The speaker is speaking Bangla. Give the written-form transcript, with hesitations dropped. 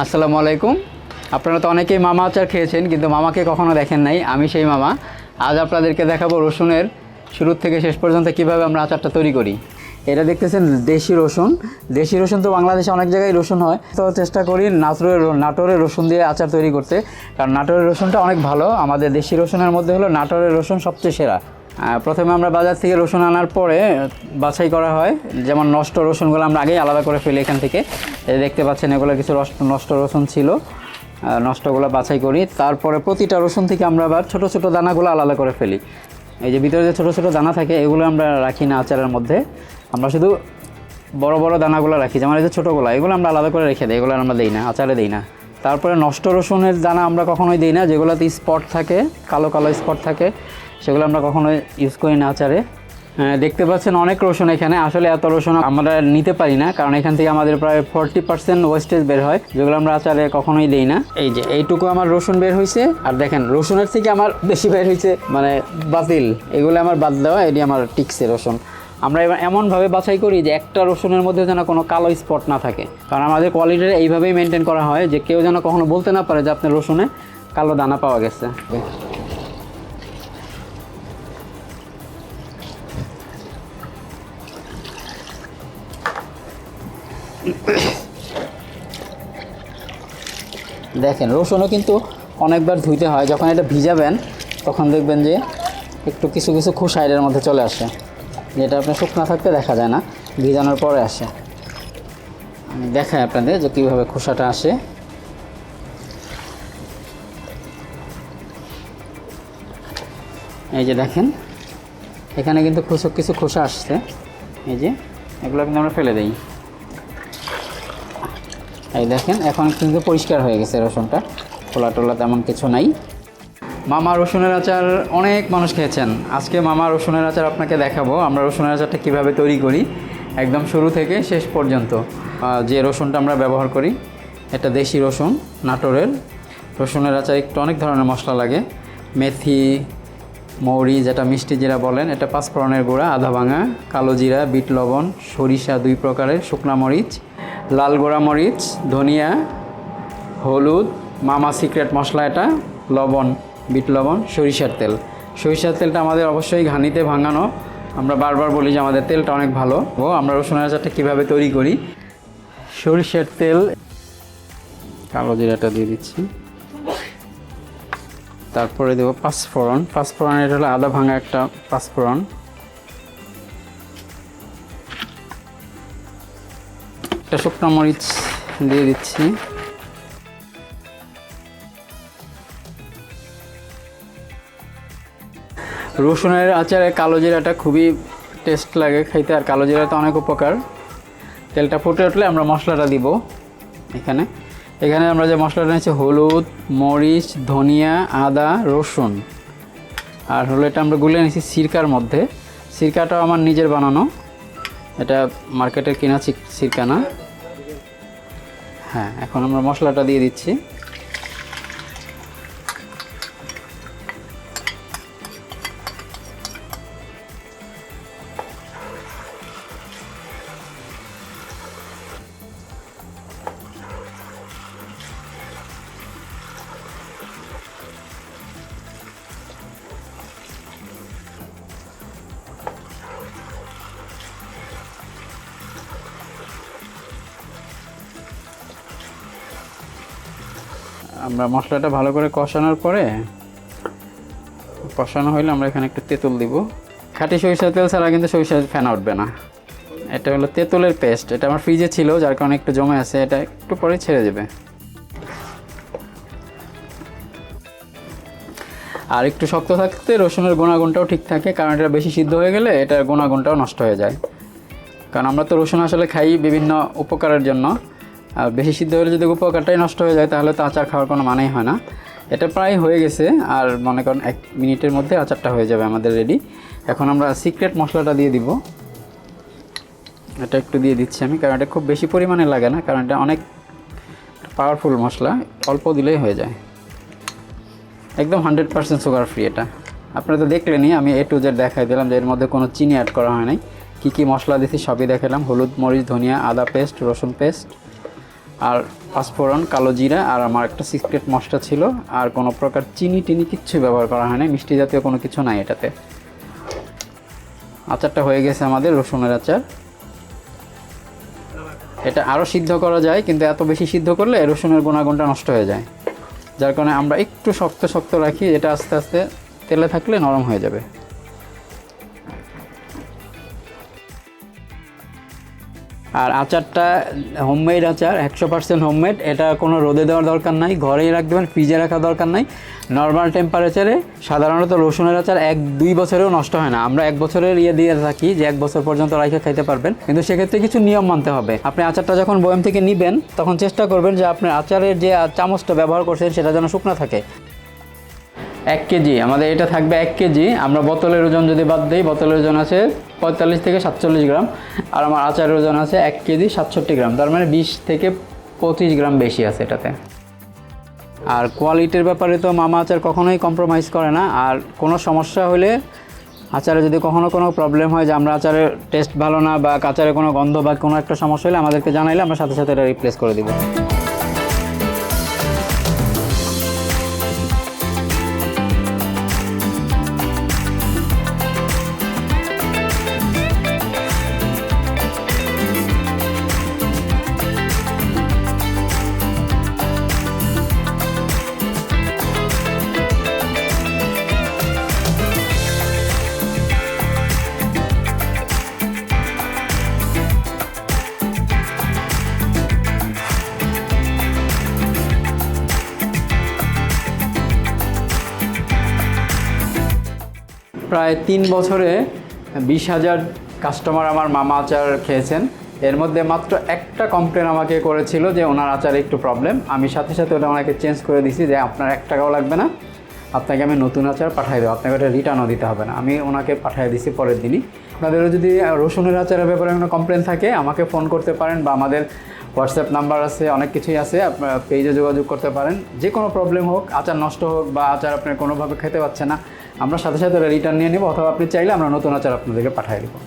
আসসালামু আলাইকুম। আপনারা তো অনেকেই মামা আচার খেয়েছেন, কিন্তু মামাকে কখনো দেখেন নাই। আমি সেই মামা। আজ আপনাদেরকে দেখাবো রসুনের শুরু থেকে শেষ পর্যন্ত কিভাবে আমরা আচারটা তৈরি করি। এটা দেখতেছেন দেশি রসুন। দেশি রসুন তো বাংলাদেশে অনেক জায়গায় রসুন হয়, তো চেষ্টা করি নাটোরের রসুন দিয়ে আচার তৈরি করতে, কারণ নাটোরের রসুনটা অনেক ভালো। আমাদের দেশি রসুনের মধ্যে হলো নাটোরের রসুন সবচেয়ে সেরা। প্রথমে আমরা বাজার থেকে রসুন আনার পরে বাছাই করা হয়, যেমন নষ্ট রসুনগুলো আমরা আগেই আলাদা করে ফেলি। এখান থেকে দেখতে পাচ্ছেন এগুলো কিছু নষ্ট রসুন ছিল, নষ্টগুলো বাছাই করি। তারপরে প্রতিটা রসুন থেকে আমরা আবার ছোটো ছোটো দানাগুলো আলাদা করে ফেলি। এই যে ভিতরে যে ছোটো ছোটো দানা থাকে এগুলো আমরা রাখি না আচারের মধ্যে, আমরা শুধু বড় বড় দানাগুলো রাখি, যেমন এই যে ছোটোগুলো, এগুলো আমরা আলাদা করে রেখে দিই, এগুলো আমরা দিই না, আচারে দিই না। তারপরে নষ্ট রসুনের দানা আমরা কখনোই দিই না, যেগুলোতে স্পট থাকে, কালো কালো স্পট থাকে, সেগুলো আমরা কখনোই ইউজ করি না আচারে। দেখতে পাচ্ছেন অনেক রসুন এখানে। আসলে এত রসুন আমরা নিতে পারি না, কারণ এখান থেকে আমাদের প্রায় 40% ওয়েস্টেজ বের হয়, যেগুলো আমরা আচারে কখনোই দিই না। এই যে এইটুকু আমার রসুন বের হয়েছে, আর দেখেন রসুনের থেকে আমার বেশি বের হয়েছে, মানে বাতিল, এগুলো আমার বাদ দেওয়া, এটি আমার টিকছে রসুন। আমরা এবার এমনভাবে বাছাই করি যে একটা রসুনের মধ্যে যেন কোনো কালো স্পট না থাকে, কারণ আমাদের কোয়ালিটিটা এইভাবেই মেনটেন করা হয় যে কেউ যেন কখনো বলতে না পারে যে আপনার রসুনে কালো দানা পাওয়া গেছে। দেখেন রসুনও কিন্তু অনেকবার ধুইতে হয়। যখন এটা ভিজাবেন তখন দেখবেন যে একটু কিছু কিছু খোসা এর মধ্যে চলে আসে, যেটা আপনার শুকনা থাকতে দেখা যায় না, ভিজানোর পরে আসে। আমি দেখাই আপনাদের যে কীভাবে খোসাটা আসে। এই যে দেখেন এখানে কিন্তু কিছু খোসা আসছে, এই যে এগুলো কিন্তু আমরা ফেলে দিই। এই দেখেন এখন কিন্তু পরিষ্কার হয়ে গেছে রসুনটা, খোলা টোলা তেমন কিছু নাই। মামা রসুনের আচার অনেক মানুষ খেয়েছেন, আজকে মামা রসুনের আচার আপনাকে দেখাবো আমরা রসুনের আচারটা কীভাবে তৈরি করি একদম শুরু থেকে শেষ পর্যন্ত। যে রসুনটা আমরা ব্যবহার করি এটা দেশি রসুন, নাটোরের। রসুনের আচার একটু অনেক ধরনের মশলা লাগে, মেথি, মৌরি যেটা মিষ্টি জিরা বলেন, এটা পাঁচফোড়নের গুঁড়া, আদা ভাঙা, কালো জিরা, বিট লবণ, সরিষা 2 প্রকারের, শুকনা মরিচ, লাল গোড়া মরিচ, ধনিয়া, হলুদ, মামা সিক্রেট মশলা এটা, লবণ, বিট লবণ, সরিষার তেল। সরিষার তেলটা আমাদের অবশ্যই ঘানিতে ভাঙানো, আমরা বারবার বলি যে আমাদের তেলটা অনেক ভালো। আমরা রসুনের আচারটা কীভাবে তৈরি করি, সরিষার তেল, কালো জিরাটা দিয়ে দিচ্ছি, তারপরে দেবো পাঁচফোড়ন। পাঁচফোড়ন এটা হলো আদা ভাঙা একটা পাঁচফোড়ন, একটা শুকনো মরিচ দিয়ে দিচ্ছি, রসুনের আচারে কালো জিরাটা খুবই টেস্ট লাগে খাইতে, আর কালো জিরাটা অনেক উপকার। তেলটা ফুটে উঠলে আমরা মশলাটা দিব। এখানে আমরা যে মশলাটা নিয়েছি হলুদ, মরিচ, ধনিয়া, আদা, রসুন, আর হলো এটা আমরা গুলে নিয়েছি সিরকার মধ্যে। সিরকাটাও আমার নিজের বানানো, এটা মার্কেটের কেনা সিরকা না। হ্যাঁ, এখন আমরা মশলাটা দিয়ে দিচ্ছি। আমরা মশলাটা ভালো করে কষানোর পরে, কষানো হইলে আমরা এখানে একটু তেঁতুল দিব। খাঁটি সরিষার তেল ছাড়া কিন্তু সরিষার ফেনা উঠবে না। এটা হলো তেঁতুলের পেস্ট, এটা আমার ফ্রিজে ছিল যার কারণে একটু জমে আছে, এটা একটু পরে ছেড়ে দেবে। আর একটু শক্ত থাকতে রসুনের গুণাগুণটাও ঠিক থাকে, কারণ এটা বেশি সিদ্ধ হয়ে গেলে এটার গুণাগুণটাও নষ্ট হয়ে যায়। কারণ আমরা তো রসুন আসলে খাই বিভিন্ন উপকারের জন্য, আর বেশি সিদ্ধ হলে যদি উপকারটাই নষ্ট হয়ে যায় তাহলে তো আচার খাওয়ার কোনো মানেই হয় না। এটা প্রায় হয়ে গেছে, আর মনে করেন 1 মিনিটের মধ্যে আচারটা হয়ে যাবে আমাদের রেডি। এখন আমরা সিক্রেট মশলাটা দিয়ে দিব, এটা একটু দিয়ে দিচ্ছি আমি, কারণ এটা খুব বেশি পরিমাণে লাগে না, কারণ এটা অনেক পাওয়ারফুল মশলা, অল্প দিলেই হয়ে যায়। একদম 100% সুগার ফ্রি এটা। আপনারা তো দেখলেনই, আমি A to Z দেখাই দিলাম যে এর মধ্যে কোনো চিনি অ্যাড করা হয় নাই। কী কী মশলা দিয়েছি সবই দেখালাম, হলুদ, মরিচ, ধনিয়া, আদা পেস্ট, রসুন পেস্ট, আর পাঁচফোড়ন, কালো জিরা আর আমার একটা সিক্রেট মশলা ছিল। আর কোনো প্রকার চিনি টিনি কিচ্ছু ব্যবহার করা হয় না, মিষ্টি জাতীয় কোনো কিছু নাই এটাতে। আচারটা হয়ে গেছে আমাদের রসুনের আচার। এটা আরও সিদ্ধ করা যায়, কিন্তু এত বেশি সিদ্ধ করলে রসুনের গুণাগুণটা নষ্ট হয়ে যায়, যার কারণে আমরা একটু শক্ত শক্ত রাখি। এটা আস্তে আস্তে তেলে থাকলে নরম হয়ে যাবে। আর আচারটা হোমমেড আচার, 100% হোমমেড। এটা কোনো রোদে দেওয়ার দরকার নাই, ঘরেই রাখবেন, ফ্রিজে রাখার দরকার নাই। নর্মাল টেম্পারেচারে সাধারণত রসুনের আচার 1-2 বছরেও নষ্ট হয় না। আমরা 1 বছরের দিয়ে থাকি যে 1 বছর পর্যন্ত রাখে খাইতে পারবেন, কিন্তু সেক্ষেত্রে কিছু নিয়ম মানতে হবে। আপনি আচারটা যখন বয়াম থেকে নিবেন তখন চেষ্টা করবেন যে আপনার আচারের যে চামচটা ব্যবহার করছেন সেটা যেন শুকনো থাকে। 1 কেজি আমাদের এটা থাকবে, 1 কেজি। আমরা বোতলের ওজন যদি বাদ দিই, বোতলের ওজন আছে 45 থেকে 47 গ্রাম, আর আমার আচারের ওজন আছে 1 কেজি 67 গ্রাম, তার মানে 20 থেকে 25 গ্রাম বেশি আছে এটাতে। আর কোয়ালিটির ব্যাপারে তো মামা আচার কখনোই কম্প্রোমাইজ করে না। আর কোনো সমস্যা হলে, আচারে যদি কখনো কোনো প্রবলেম হয় যে আমরা আচারের টেস্ট ভালো না বা আচারে কোনো গন্ধ বা কোনো একটা সমস্যা হলে আমাদেরকে জানাইলে আমরা সাথে সাথে এটা রিপ্লেস করে দিব। প্রায় 3 বছরে 20,000 কাস্টমার আমার মামা আচার খেয়েছেন। এর মধ্যে মাত্র একটা কমপ্লেন আমাকে করেছিল যে ওনার আচারে একটু প্রবলেম। আমি সাথে সাথে ওটা ওনাকে চেঞ্জ করে দিছি যে আপনার 1 টাকাও লাগবে না, আপনাকে আমি নতুন আচার পাঠিয়ে দেবো, আপনাকে ওটা রিটার্নও দিতে হবে না। আমি ওনাকে পাঠিয়ে দিছি পরের দিনই। আপনাদেরও যদি রসুনের আচারের ব্যাপারে কোনো কমপ্লেন থাকে আমাকে ফোন করতে পারেন, বা আমাদের হোয়াটসঅ্যাপ নাম্বার আছে, অনেক কিছুই আছে, আপনারা পেজে যোগাযোগ করতে পারেন। যে কোনো প্রবলেম হোক, আচার নষ্ট হোক বা আচার আপনার কোনোভাবে খেতে পাচ্ছে না, আমরা সাথে সাথে রিটার্ন নিয়ে নেব, অথবা আপনি চাইলে আমরা নতুন আচার আপনাদেরকে পাঠিয়ে দেবো।